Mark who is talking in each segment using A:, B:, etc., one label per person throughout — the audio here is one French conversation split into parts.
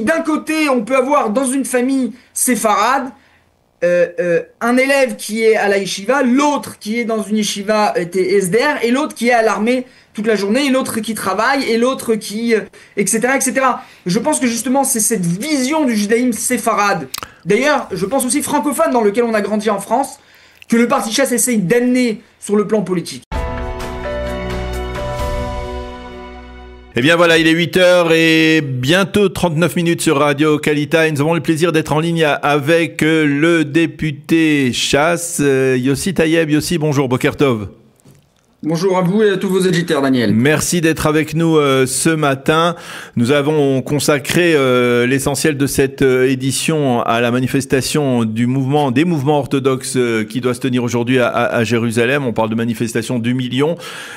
A: d'un côté, on peut avoir dans une famille séfarade un élève qui est à la yeshiva, l'autre qui est dans une yeshiva SDR, et l'autre qui est à l'armée toute la journée, et l'autre qui travaille, et l'autre qui... etc., etc. Je pense que justement, c'est cette vision du judaïsme séfarade. D'ailleurs, je pense aussi francophone dans lequel on a grandi en France, que le parti chasse essaye d'amener sur le plan politique.
B: Eh bien voilà, il est 8h et bientôt 39 minutes sur Radio Kalita. Et nous avons le plaisir d'être en ligne avec le député Chasse, Yossi Tayeb. Yossi, bonjour, Boker Tov.
A: Bonjour à vous et à tous vos auditeurs, Daniel.
B: Merci d'être avec nous ce matin. Nous avons consacré l'essentiel de cette édition à la manifestation des mouvements orthodoxes qui doit se tenir aujourd'hui à Jérusalem. On parle de manifestation du million.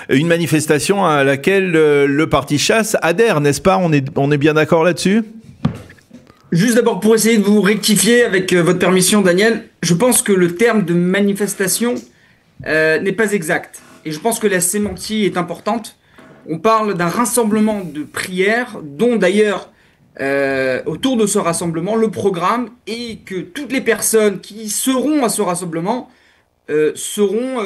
B: Une manifestation à laquelle le parti Chasse adhère, n'est-ce pas? On est bien d'accord là-dessus?
A: Juste d'abord, pour essayer de vous rectifier avec votre permission, Daniel, je pense que le terme de manifestation n'est pas exact. Et je pense que la sémantique est importante. On parle d'un rassemblement de prières, dont d'ailleurs, autour de ce rassemblement, le programme est que toutes les personnes qui seront à ce rassemblement devront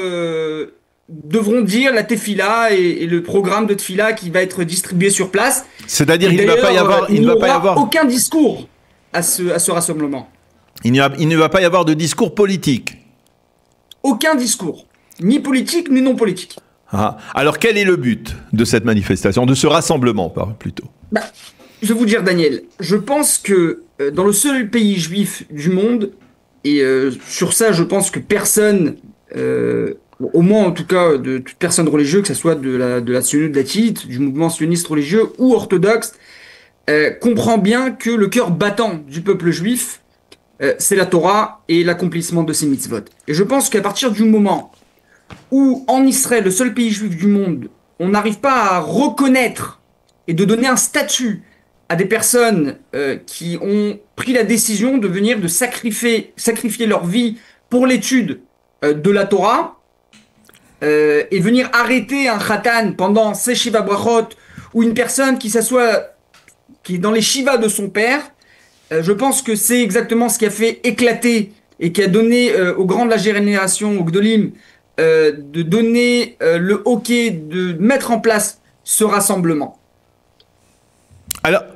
A: dire la tefila et le programme de tefila qui va être distribué sur place.
B: C'est-à-dire qu'il ne va pas y avoir
A: aucun discours à ce rassemblement.
B: Il ne va pas y avoir de discours politique.
A: Aucun discours. Ni politique, ni non politique.
B: Ah. Alors, quel est le but de cette manifestation, de ce rassemblement, plutôt?
A: Je vais vous dire, Daniel, je pense que dans le seul pays juif du monde, et sur ça, je pense que personne, au moins en tout cas de toute personne religieuse, que ce soit de la sionoute dati, du mouvement sioniste religieux ou orthodoxe, comprend bien que le cœur battant du peuple juif, c'est la Torah et l'accomplissement de ses mitzvot. Et je pense qu'à partir du moment où en Israël, le seul pays juif du monde, on n'arrive pas à reconnaître et de donner un statut à des personnes qui ont pris la décision de sacrifier leur vie pour l'étude de la Torah et venir arrêter un khatan pendant ses shiva brachot ou une personne qui est dans les shivas de son père, je pense que c'est exactement ce qui a fait éclater et qui a donné aux grands de la génération, aux Gdolim, de donner le hockey, de mettre en place ce rassemblement.
B: Alors,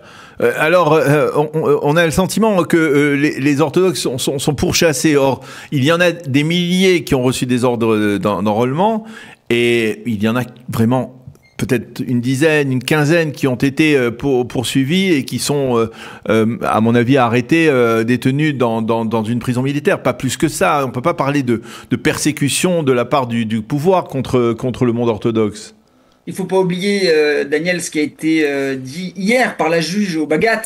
B: on a le sentiment que les orthodoxes sont pourchassés. Or, il y en a des milliers qui ont reçu des ordres d'enrôlement et il y en a vraiment peut-être une dizaine, une quinzaine qui ont été poursuivis et qui sont, à mon avis, arrêtés, détenus dans une prison militaire. Pas plus que ça. On ne peut pas parler de persécution de la part du pouvoir contre le monde orthodoxe.
A: Il ne faut pas oublier, Daniel, ce qui a été dit hier par la juge au Bagat,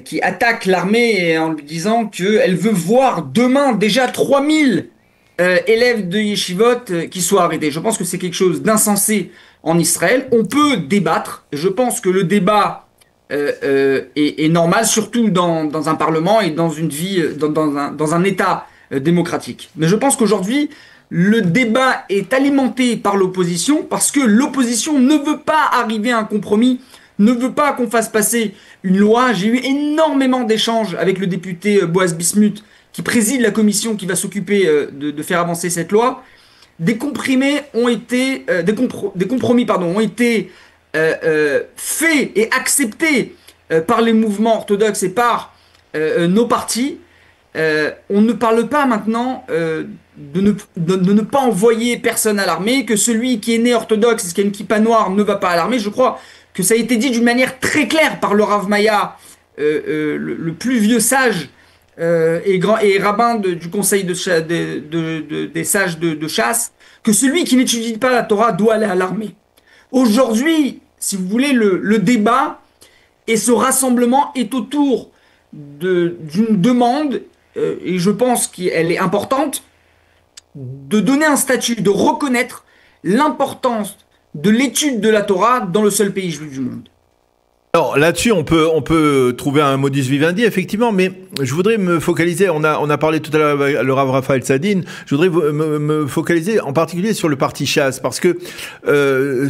A: qui attaque l'armée en lui disant qu'elle veut voir demain déjà 3000 élèves de yeshivot qui soient arrêtés. Je pense que c'est quelque chose d'insensé en Israël. On peut débattre. Je pense que le débat est normal, surtout dans un parlement et dans une vie, dans un État démocratique. Mais je pense qu'aujourd'hui, le débat est alimenté par l'opposition parce que l'opposition ne veut pas arriver à un compromis, ne veut pas qu'on fasse passer une loi. J'ai eu énormément d'échanges avec le député Boaz Bismuth qui préside la commission qui va s'occuper de faire avancer cette loi. Des compromis ont été faits et acceptés par les mouvements orthodoxes et par nos partis. On ne parle pas maintenant de ne pas envoyer personne à l'armée, que celui qui est né orthodoxe et qui a une kippa noire ne va pas à l'armée. Je crois que ça a été dit d'une manière très claire par le Rav Maya, le plus vieux sage et rabbin du conseil des sages de chasse, que celui qui n'étudie pas la Torah doit aller à l'armée. Aujourd'hui, si vous voulez, le débat et ce rassemblement est autour d'une demande, et je pense qu'elle est importante, de donner un statut, de reconnaître l'importance de l'étude de la Torah dans le seul pays juif du monde.
B: Alors là-dessus, on peut trouver un modus vivendi, effectivement, mais je voudrais me focaliser, on a parlé tout à l'heure avec le Rav Raphaël Sadine, je voudrais me focaliser en particulier sur le parti chasse, parce que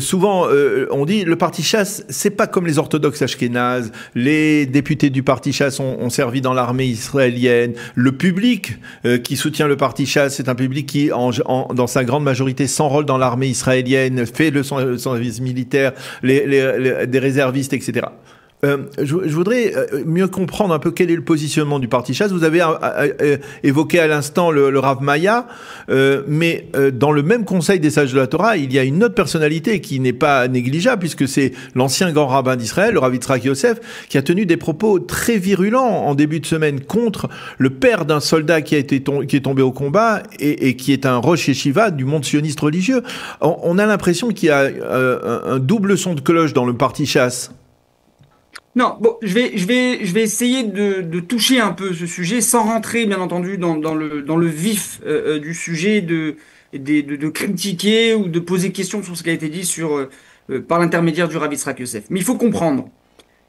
B: souvent on dit le parti chasse, c'est pas comme les orthodoxes ashkénazes, les députés du parti chasse ont servi dans l'armée israélienne, le public qui soutient le parti chasse, c'est un public qui, dans sa grande majorité, s'enrôle dans l'armée israélienne, fait le service militaire, des réservistes, etc. Je voudrais mieux comprendre un peu quel est le positionnement du parti chasse. Vous avez évoqué à l'instant le Rav Maya, mais dans le même conseil des sages de la Torah, il y a une autre personnalité qui n'est pas négligeable, puisque c'est l'ancien grand rabbin d'Israël, le Rav Yitzhak Yosef, qui a tenu des propos très virulents en début de semaine contre le père d'un soldat qui est tombé au combat et qui est un rosh yeshiva du monde sioniste religieux. On a l'impression qu'il y a un double son de cloche dans le parti chasse.
A: Non, bon, je vais essayer de toucher un peu ce sujet sans rentrer, bien entendu, dans le vif du sujet, de critiquer ou de poser question sur ce qui a été dit par l'intermédiaire du Rav Yitzhak Yosef. Mais il faut comprendre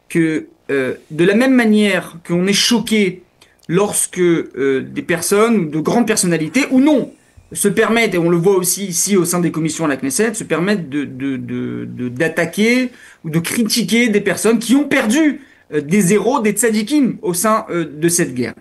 A: que de la même manière qu'on est choqué lorsque des personnes ou de grandes personnalités ou non se permettent, et on le voit aussi ici au sein des commissions à la Knesset, se permettent d'attaquer ou de critiquer des personnes qui ont perdu des héros, des tzadikim au sein de cette guerre.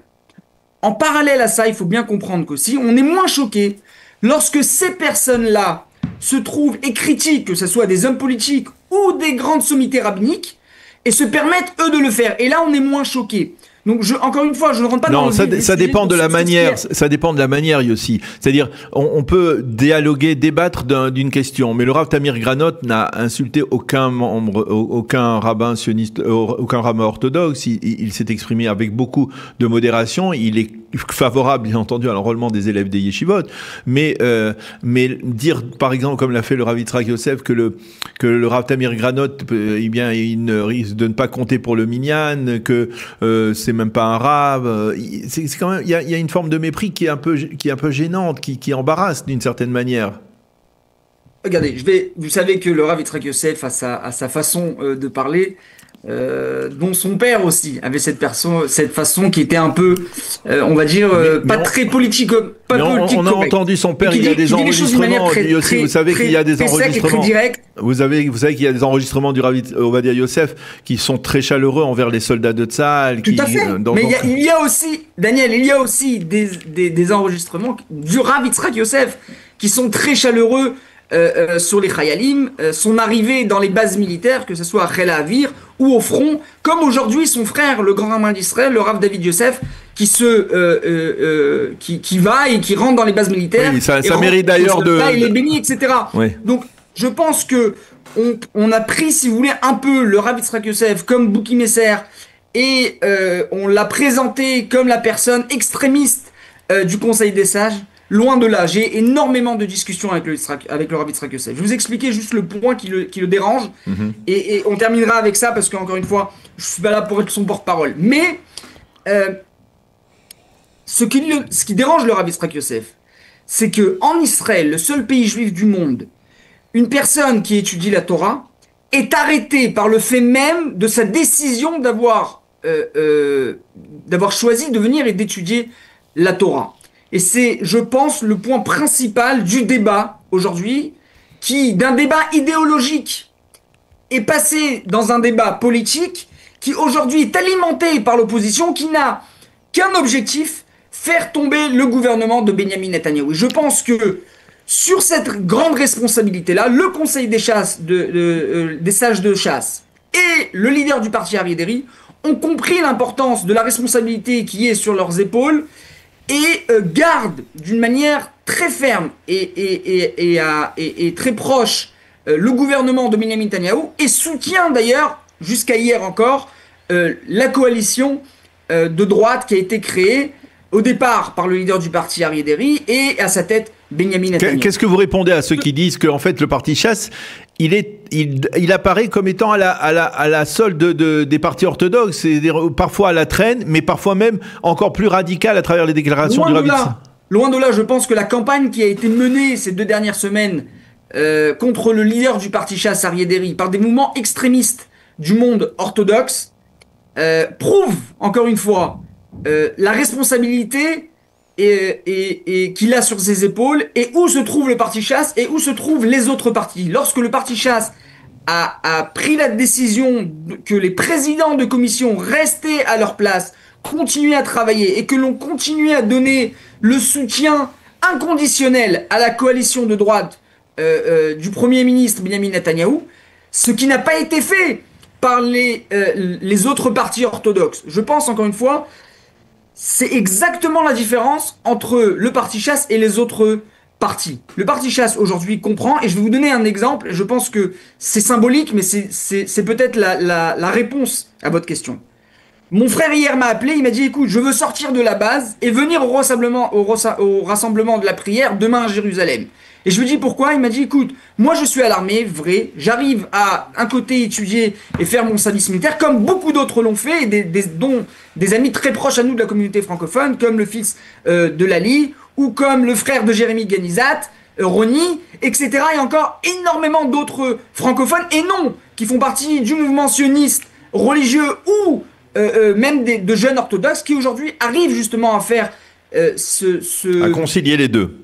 A: En parallèle à ça, il faut bien comprendre qu'aussi, on est moins choqué lorsque ces personnes-là se trouvent et critiquent, que ce soit des hommes politiques ou des grandes sommités rabbiniques, et se permettent, eux, de le faire. Et là, on est moins choqué. Donc, encore une fois, je ne rentre pas dans le
B: sujet. Non, ça dépend de la manière. Ça dépend de la manière, Yossi. C'est-à-dire, on peut dialoguer, débattre d'une question. Mais le Rav Tamir Granot n'a insulté aucun membre, aucun rabbin sioniste, aucun rabbin orthodoxe. Il s'est exprimé avec beaucoup de modération. Il est favorable, bien entendu, à l'enrôlement des élèves des yeshivot. Mais dire, par exemple, comme l'a fait le Rav Yitzhak Yosef, que le Rav Tamir Granot, il ne risque de ne pas compter pour le minyan, que c'est même pas un rave. C'est quand même, il y a une forme de mépris qui est un peu gênante, qui embarrasse d'une certaine manière.
A: Regardez, vous savez que le Rav Yitzhak Yosef a sa façon de parler, dont son père aussi avait cette façon qui était un peu, on va dire, très politique.
B: On a entendu son père, il y a des enregistrements. Vous savez qu'il y a des enregistrements. Vous savez qu'il y a des enregistrements du Rav Ovadia Yosef qui sont très chaleureux envers les soldats de Tzahal.
A: Tout à fait. Mais il y a aussi, Daniel, des enregistrements du Rav Yitzhak Yosef qui sont très chaleureux sur les Chayalim, son arrivée dans les bases militaires, que ce soit à Chel Havir ou au front, comme aujourd'hui son frère, le grand rabbin d'Israël, le Rav David Yosef, qui va et qui rentre dans les bases militaires. Oui,
B: ça mérite d'ailleurs de...
A: Il est béni, etc. Oui. Donc, je pense que on a pris, si vous voulez, un peu le Rav Yitzhak Yosef comme bouc émissaire et on l'a présenté comme la personne extrémiste du Conseil des Sages. Loin de là, j'ai énormément de discussions avec le Rav Yitzhak Yosef. Je vais vous expliquer juste le point qui le dérange, et on terminera avec ça, parce qu'encore une fois, je suis pas là pour être son porte-parole. Mais ce qui dérange le Rav Yitzhak Yosef, c'est que en Israël, le seul pays juif du monde, une personne qui étudie la Torah est arrêtée par le fait même de sa décision d'avoir choisi de venir et d'étudier la Torah. Et c'est, je pense, le point principal du débat aujourd'hui, qui, d'un débat idéologique, est passé dans un débat politique, qui aujourd'hui est alimenté par l'opposition, qui n'a qu'un objectif, faire tomber le gouvernement de Benyamin Netanyahou. Et je pense que, sur cette grande responsabilité-là, le Conseil des sages de chasse et le leader du parti Aryeh Deri ont compris l'importance de la responsabilité qui est sur leurs épaules, et garde d'une manière très ferme et très proche le gouvernement de Benyamin Netanyahou, et soutient d'ailleurs, jusqu'à hier encore, la coalition de droite qui a été créée au départ par le leader du parti Aryeh Deri et à sa tête Benyamin Netanyahou.
B: Qu'est-ce que vous répondez à ceux qui disent qu'en fait le parti chasse, il apparaît comme étant à la solde des partis orthodoxes, c'est-à-dire parfois à la traîne, mais parfois même encore plus radical à travers les déclarations du Rav?
A: Loin de là, je pense que la campagne qui a été menée ces 2 dernières semaines contre le leader du parti chasse Aryeh Deri par des mouvements extrémistes du monde orthodoxe prouve, encore une fois, la responsabilité et qu'il a sur ses épaules, et où se trouve le parti chasse et où se trouvent les autres partis. Lorsque le parti chasse a pris la décision que les présidents de commission restaient à leur place, continuaient à travailler, et que l'on continuait à donner le soutien inconditionnel à la coalition de droite du Premier ministre Benjamin Netanyahou, ce qui n'a pas été fait par les autres partis orthodoxes. Je pense, encore une fois, c'est exactement la différence entre le parti chasse et les autres partis. Le parti chasse aujourd'hui comprend, et je vais vous donner un exemple, je pense que c'est symbolique, mais c'est peut-être la réponse à votre question. Mon frère hier m'a appelé, il m'a dit écoute, je veux sortir de la base et venir au rassemblement de la prière demain à Jérusalem. Et je lui dis pourquoi, il m'a dit écoute, moi je suis à l'armée, vrai, j'arrive à un côté étudier et faire mon service militaire comme beaucoup d'autres l'ont fait, et dont des amis très proches à nous de la communauté francophone, comme le fils de Lali, ou comme le frère de Jérémy Ganizat, Roni, etc. Et encore énormément d'autres francophones, et non, qui font partie du mouvement sioniste religieux ou même de jeunes orthodoxes qui aujourd'hui arrivent justement à faire
B: à concilier les deux.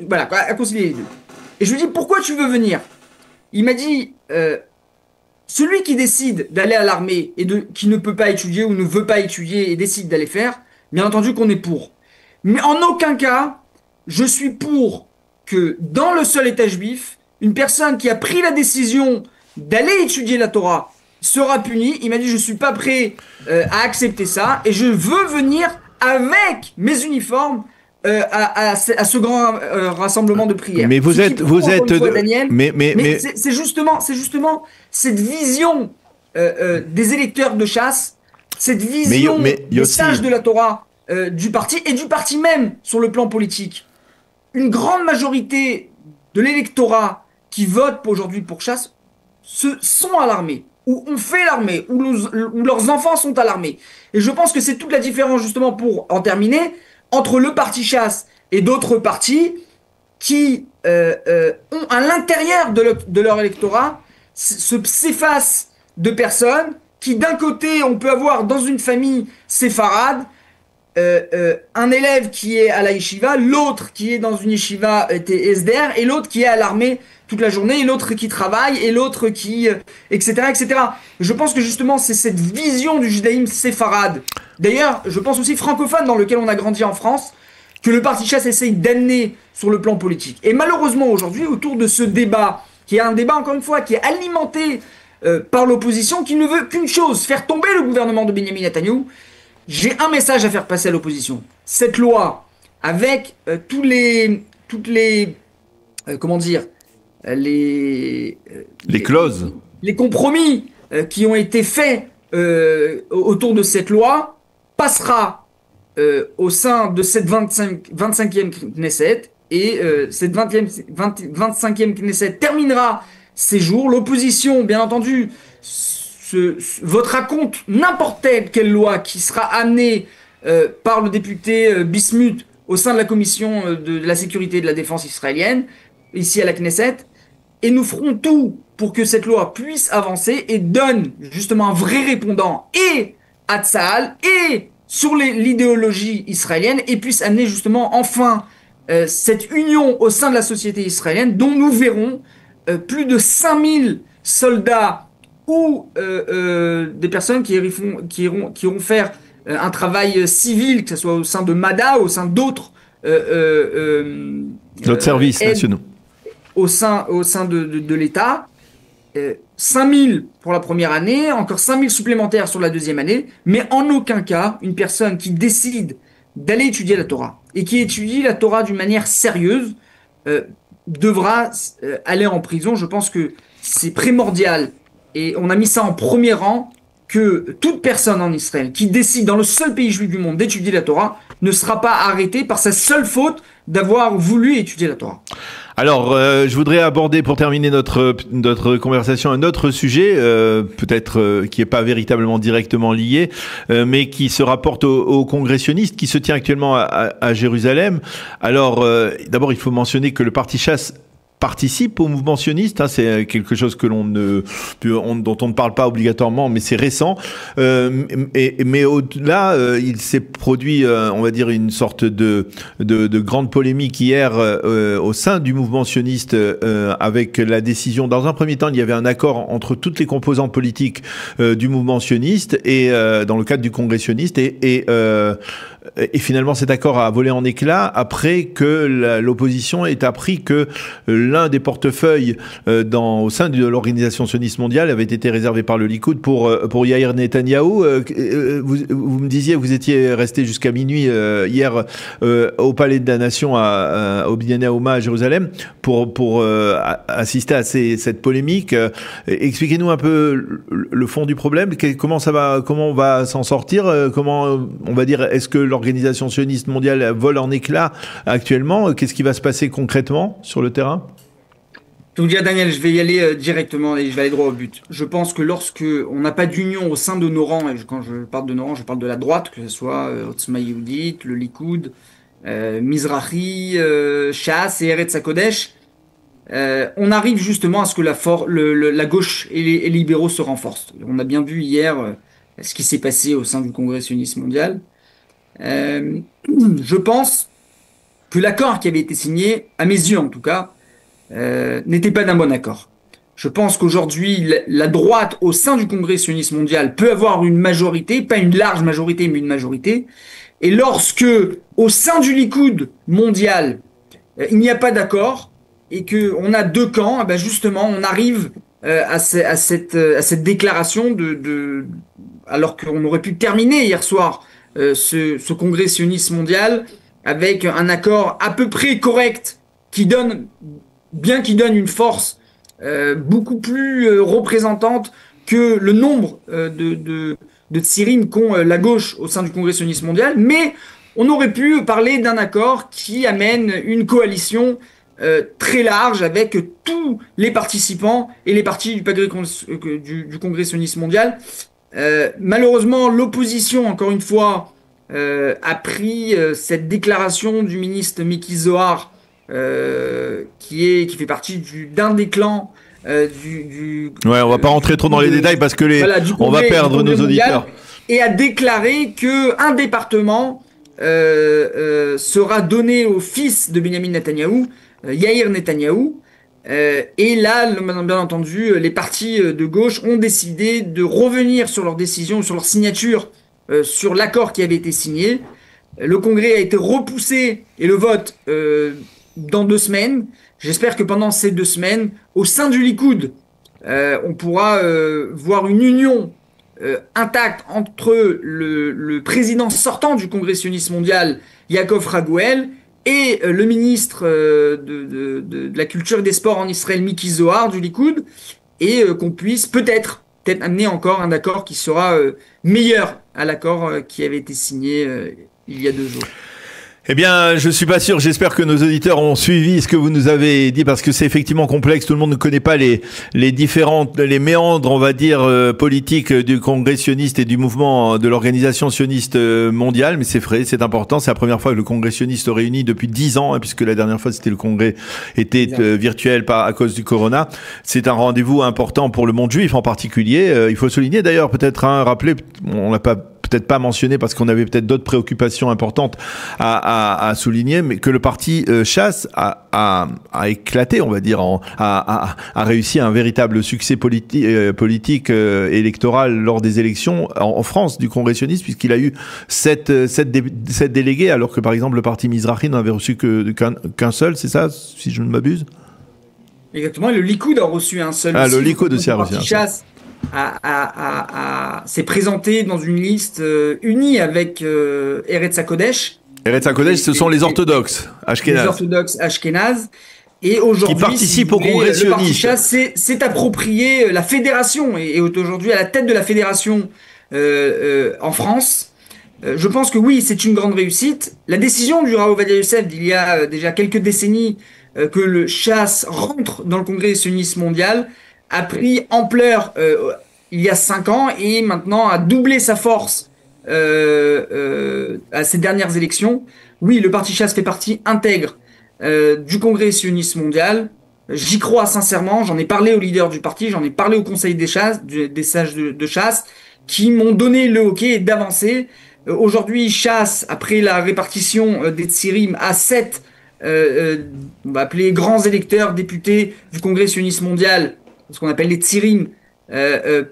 A: Voilà, à concilier les deux. Et je lui dis pourquoi tu veux venir? Il m'a dit celui qui décide d'aller à l'armée et qui ne peut pas étudier ou ne veut pas étudier et décide d'aller faire, bien entendu qu'on est pour. Mais en aucun cas, je suis pour que dans le seul État juif, une personne qui a pris la décision d'aller étudier la Torah sera punie. Il m'a dit je suis pas prêt à accepter ça et je veux venir avec mes uniformes à ce grand rassemblement de prière.
B: Mais vous êtes
A: Daniel, mais c'est justement cette vision des électeurs de chasse, cette vision des sages de la Torah du parti et du parti même sur le plan politique. Une grande majorité de l'électorat qui vote aujourd'hui pour chasse sont à l'armée, ou ont fait l'armée, ou leurs enfants sont à l'armée. Et je pense que c'est toute la différence, justement, pour en terminer, entre le parti chasse et d'autres partis qui ont à l'intérieur de leur électorat ces faces de personnes qui, d'un côté, on peut avoir dans une famille séfarade, un élève qui est à la yeshiva, l'autre qui est dans une yeshiva SDR, et l'autre qui est à l'armée toute la journée, et l'autre qui travaille, et l'autre qui... etc., etc. Je pense que justement, c'est cette vision du judaïsme séfarade. D'ailleurs, je pense aussi francophone, dans lequel on a grandi en France, que le parti chasse essaye d'amener sur le plan politique. Et malheureusement, aujourd'hui, autour de ce débat, qui est un débat, encore une fois, qui est alimenté par l'opposition, qui ne veut qu'une chose, faire tomber le gouvernement de Benjamin Netanyahou, j'ai un message à faire passer à l'opposition. Cette loi, avec toutes les comment dire, les
B: clauses,
A: les compromis qui ont été faits autour de cette loi, passera au sein de cette 25e Knesset, et cette 25e Knesset terminera ses jours. L'opposition, bien entendu, votera contre n'importe quelle loi qui sera amenée par le député Bismuth au sein de la commission de la sécurité et de la défense israélienne, ici à la Knesset, et nous ferons tout pour que cette loi puisse avancer et donne justement un vrai répondant et à Tsahal et sur l'idéologie israélienne, et puisse amener justement enfin cette union au sein de la société israélienne, dont nous verrons plus de 5000 soldats ou des personnes qui iront faire un travail civil, que ce soit au sein de MADA, au sein d'autres
B: services nationaux,
A: au sein de l'État. 5000 pour la première année, encore 5000 supplémentaires sur la deuxième année, mais en aucun cas, une personne qui décide d'aller étudier la Torah et qui étudie la Torah d'une manière sérieuse devra aller en prison. Je pense que c'est primordial, et on a mis ça en premier rang, que toute personne en Israël qui décide dans le seul pays juif du monde d'étudier la Torah ne sera pas arrêtée par sa seule faute d'avoir voulu étudier la Torah.
B: Alors, je voudrais aborder, pour terminer notre conversation, un autre sujet, peut-être qui n'est pas véritablement directement lié, mais qui se rapporte au congrès sioniste qui se tient actuellement à Jérusalem. Alors, d'abord, il faut mentionner que le parti chasse participe au mouvement sioniste, hein, c'est quelque chose que dont on ne parle pas obligatoirement, mais c'est récent. Mais au-delà, il s'est produit, on va dire, une sorte de grande polémique hier au sein du mouvement sioniste avec la décision. Dans un premier temps, il y avait un accord entre toutes les composantes politiques du mouvement sioniste et dans le cadre du congrès sioniste et finalement, cet accord a volé en éclats après que l'opposition ait appris que l'un des portefeuilles au sein de l'organisation sioniste mondiale avait été réservé par le Likoud pour Yair Netanyahou. Vous me disiez, vous étiez resté jusqu'à minuit hier au Palais de la Nation au Binyané Haoma à Jérusalem pour assister à cette polémique. Expliquez-nous un peu le fond du problème. Comment on va s'en sortir? Comment on va dire, est-ce que l'organisation sioniste mondiale vole en éclats actuellement? Qu'est-ce qui va se passer concrètement sur le terrain?
A: Je vais vous dire, Daniel, je vais y aller directement et je vais aller droit au but. Je pense que lorsque on n'a pas d'union au sein de nos rangs, et quand je parle de nos rangs, je parle de la droite, que ce soit Otzma Yehudit, le Likoud, Mizrahi, Shas et Eretz HaKodesh, on arrive justement à ce que la gauche et les libéraux se renforcent. On a bien vu hier ce qui s'est passé au sein du Congrès sioniste mondial. Je pense que l'accord qui avait été signé, à mes yeux en tout cas, n'était pas d'un bon accord. Je pense qu'aujourd'hui, la droite au sein du Congrès sioniste mondial peut avoir une majorité, pas une large majorité, mais une majorité. Et lorsque, au sein du Likoud mondial, il n'y a pas d'accord et qu'on a deux camps, ben justement, on arrive à cette déclaration alors qu'on aurait pu terminer hier soir ce Congrès sioniste mondial avec un accord à peu près correct qui donne une force beaucoup plus représentante que le nombre de tzirines qu'ont la gauche au sein du Congrès sioniste mondial, mais on aurait pu parler d'un accord qui amène une coalition très large avec tous les participants et les partis du Congrès sioniste mondial. Malheureusement, l'opposition, encore une fois, a pris cette déclaration du ministre Miki Zohar qui fait partie d'un des clans
B: Ouais, on va pas rentrer trop dans les détails parce que on va perdre nos auditeurs.
A: Et a déclaré que un département sera donné au fils de Benjamin Netanyahou, Yair Netanyahou. Et là, bien entendu, les partis de gauche ont décidé de revenir sur leur décision, sur leur signature, sur l'accord qui avait été signé. Le congrès a été repoussé et le vote dans 2 semaines. J'espère que pendant ces 2 semaines, au sein du Likoud, on pourra voir une union intacte entre le président sortant du Congrès sioniste mondial, Yaakov Raguel, et le ministre de la culture et des sports en Israël, Miki Zohar, du Likoud, et qu'on puisse peut-être amener encore un accord qui sera meilleur à l'accord qui avait été signé il y a 2 jours.
B: Eh bien, je suis pas sûr. J'espère que nos auditeurs ont suivi ce que vous nous avez dit parce que c'est effectivement complexe. Tout le monde ne connaît pas les méandres, on va dire, politiques du Congrès sioniste et du mouvement de l'organisation sioniste mondiale. Mais c'est vrai, c'est important. C'est la première fois que le Congrès sioniste se réunit depuis 10 ans, hein, puisque la dernière fois le congrès était virtuel à cause du corona. C'est un rendez-vous important pour le monde juif en particulier. Il faut souligner d'ailleurs, peut-être, rappeler, on l'a peut-être pas mentionné parce qu'on avait peut-être d'autres préoccupations importantes à souligner, mais que le parti Shas a éclaté, on va dire, a réussi un véritable succès politique électoral lors des élections en France du Congrès sioniste, puisqu'il a eu 7 délégués, alors que par exemple le parti Mizrahi n'en avait reçu qu'un seul, c'est ça, si je ne m'abuse?
A: Exactement, et le Likoud a reçu un seul.
B: Le Likoud aussi a reçu un seul.
A: s'est présenté dans une liste unie avec Eretz HaKodesh.
B: Eretz HaKodesh, ce sont les orthodoxes ashkénazes. Les
A: orthodoxes ashkénazes. Et aujourd'hui,
B: qui participent au Congrès sioniste.
A: Le parti Shas s'est approprié la fédération et est aujourd'hui à la tête de la fédération en France. Je pense que oui, c'est une grande réussite. La décision du Rav Ovadia Yosef d'il y a déjà quelques décennies que le Shas rentre dans le Congrès sioniste mondial a pris ampleur il y a 5 ans et maintenant a doublé sa force à ces dernières élections. Oui, le parti Shas fait partie intègre du Congrès sioniste mondial. J'y crois sincèrement. J'en ai parlé aux leaders du parti, j'en ai parlé au conseil des sages de chasse, qui m'ont donné le OK d'avancer. Aujourd'hui, chasse, après la répartition des tsirim à 7, on va appeler grands électeurs, députés du Congrès sioniste mondial, ce qu'on appelle les tsirim,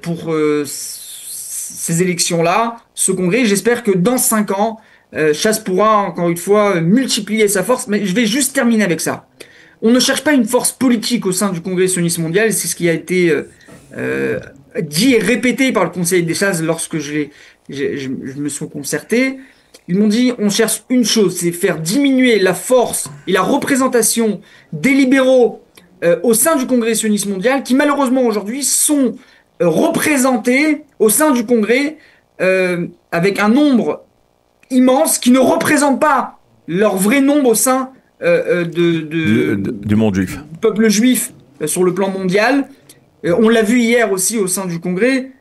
A: pour ces élections-là, ce congrès. J'espère que dans 5 ans, chasse pourra encore une fois multiplier sa force. Mais je vais juste terminer avec ça. On ne cherche pas une force politique au sein du Congrès sioniste mondial. C'est ce qui a été dit et répété par le Conseil des chasses lorsque je me suis concerté. Ils m'ont dit, on cherche une chose, c'est faire diminuer la force et la représentation des libéraux au sein du Congrès sioniste mondial, qui malheureusement aujourd'hui sont représentés au sein du Congrès avec un nombre immense qui ne représente pas leur vrai nombre au sein
B: du monde juif.
A: Du peuple juif sur le plan mondial. On l'a vu hier aussi au sein du Congrès.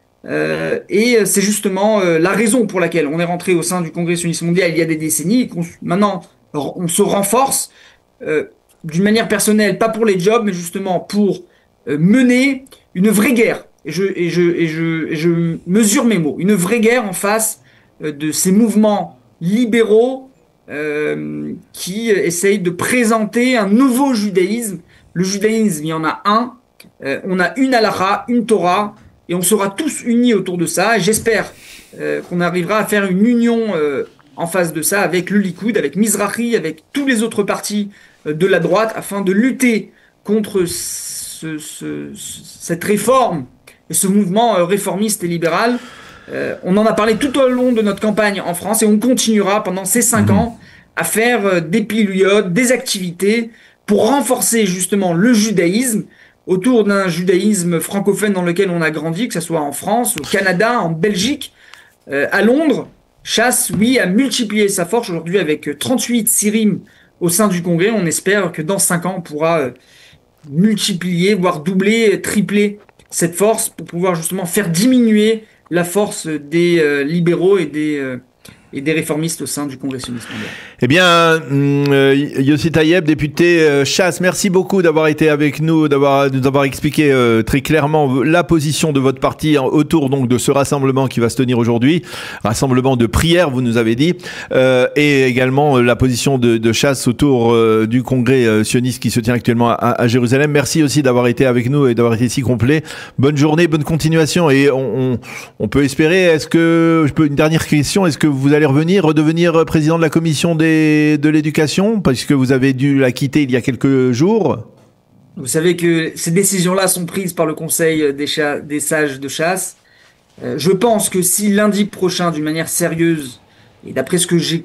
A: Et c'est justement la raison pour laquelle on est rentré au sein du Congrès sioniste mondial il y a des décennies et maintenant on se renforce d'une manière personnelle, pas pour les jobs, mais justement pour mener une vraie guerre. Et je mesure mes mots. Une vraie guerre en face de ces mouvements libéraux qui essayent de présenter un nouveau judaïsme. Le judaïsme, il y en a un. On a une halakha, une Torah, et on sera tous unis autour de ça. Et j'espère qu'on arrivera à faire une union en face de ça avec le Likoud, avec Mizrahi, avec tous les autres partis de la droite, afin de lutter contre cette réforme et ce mouvement réformiste et libéral. On en a parlé tout au long de notre campagne en France et on continuera pendant ces 5 ans à faire des piliotes, des activités pour renforcer justement le judaïsme autour d'un judaïsme francophone dans lequel on a grandi, que ce soit en France, au Canada, en Belgique, à Londres. Chasse, oui, a multiplié sa force aujourd'hui avec 38 tsirim au sein du Congrès. On espère que dans 5 ans, on pourra multiplier, voire doubler, tripler cette force pour pouvoir justement faire diminuer la force des libéraux et des réformistes au sein du Congrès sioniste mondial.
B: Eh bien, Yossi Taïeb, député Chasse, merci beaucoup d'avoir été avec nous, nous avoir expliqué très clairement la position de votre parti autour donc de ce rassemblement qui va se tenir aujourd'hui, rassemblement de prière, vous nous avez dit, et également la position de Chasse autour du Congrès sioniste qui se tient actuellement à Jérusalem. Merci aussi d'avoir été avec nous et d'avoir été si complet. Bonne journée, bonne continuation, et on peut espérer, une dernière question, est-ce que vous allez redevenir président de la commission de l'éducation, parce que vous avez dû la quitter il y a quelques jours?
A: Vous savez que ces décisions-là sont prises par le conseil des sages de chasse. Je pense que si lundi prochain, d'une manière sérieuse, et d'après ce que j'ai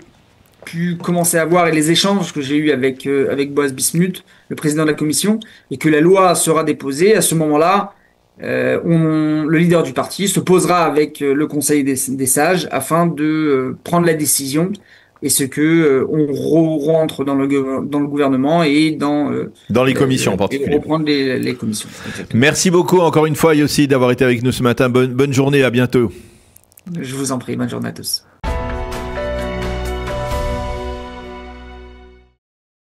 A: pu commencer à voir et les échanges que j'ai eus avec Boaz Bismuth, le président de la commission, et que la loi sera déposée, à ce moment-là, le leader du parti se posera avec le conseil des sages afin de prendre la décision. Est-ce que on rentre dans le gouvernement et dans
B: les commissions en particulier.
A: Et reprendre les commissions. Exactement.
B: Merci beaucoup encore une fois Yossi d'avoir été avec nous ce matin. Bonne journée, à bientôt.
A: Je vous en prie, bonne journée à tous.